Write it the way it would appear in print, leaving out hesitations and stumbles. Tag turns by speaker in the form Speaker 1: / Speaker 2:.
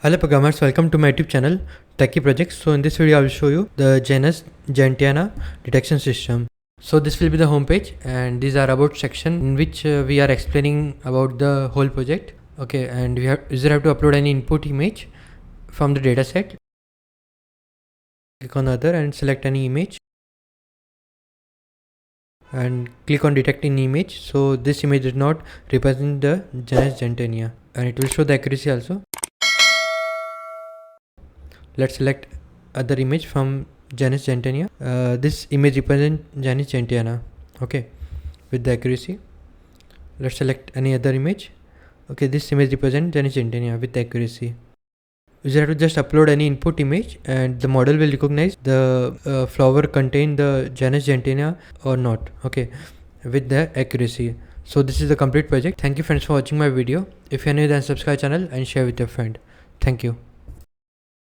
Speaker 1: Hello programmers, welcome to my YouTube channel Techie project. So in this video I will show you the genus Gentiana detection system. So this will be the home page and these are about section in which we are explaining about the whole project. Okay, and we have to upload any input image from the dataset. Click on other and select any image and click on detect in image. So this image does not represent the genus Gentiana and it will show the accuracy also. Let's select other image from genus Gentiana. This image represents genus Gentiana. Okay, with the accuracy. Let's select any other image. Okay, this image represents genus Gentiana with the accuracy. You have to just upload any input image and the model will recognize the flower contain the genus Gentiana or not. Okay, with the accuracy. So this is the complete project. Thank you friends for watching my video. If you are new, then subscribe channel and share with your friend. Thank you.